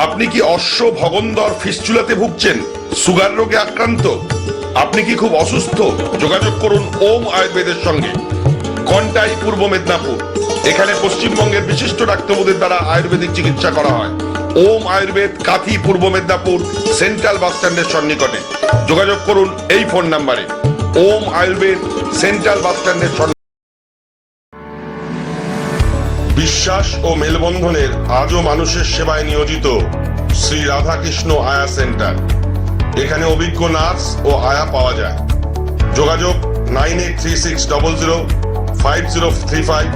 আপনি কি অশ্ব ভগন্দর ফিস্চুলাতে ভুগছেন? সুগার রোগে আক্রান্ত? আপনি কি খুব অসুস্থ? যোগাযোগ করুন ওম আয়ুর্বেদের সঙ্গে। কন্টাই, পূর্ব মেদিনীপুর। এখানে পশ্চিমবঙ্গের বিশিষ্ট ডাক্তারদের দ্বারা আয়ুর্বেদিক চিকিৎসা করা হয়। ওম আয়ুর্বেদ, কাথি, পূর্ব মেদিনীপুর, সেন্ট্রাল বাস স্ট্যান্ডের সন্নিকটে। যোগাযোগ করুন এই ফোন নাম্বারে। ওম আয়ুর্বেদ, সেন্ট্রাল বাস স্ট্যান্ডের বিশ্বাস ও মেলবন্ধনের আজও মানুষের সেবায় নিয়োজিত শ্রী রাধাকৃষ্ণ আয়া সেন্টার। এখানে অভিজ্ঞ নার্স ও আয়া পাওয়া যায়। যোগাযোগ 9836005035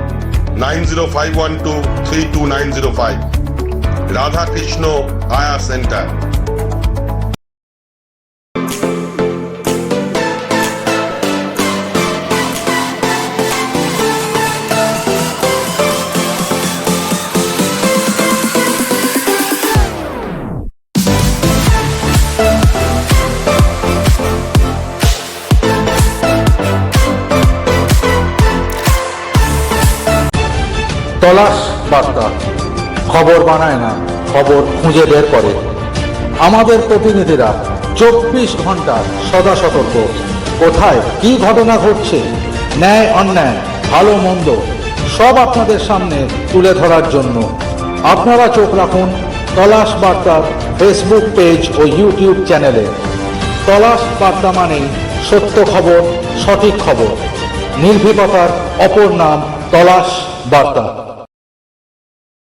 9051232905। রাধাকৃষ্ণ আয়া সেন্টার। তলাশ বার্তা খবর বানায় না, খবর খুঁজে বের করে। আমাদের প্রতিনিধিরা 24 ঘন্টা সদা সতর্ক। কোথায় কি ঘটনা ঘটছে, ন্যায় অন্যায়, ভালো মন্দ সব আপনাদের সামনে তুলে ধরার জন্য আপনারা চোখ রাখুন তলাশ বার্তার ফেসবুক পেজ ও ইউটিউব চ্যানেলে। তলাশ বার্তা মানেই সত্য খবর, সঠিক খবর। নির্ভীকতার অপর নাম তলাশ বার্তা।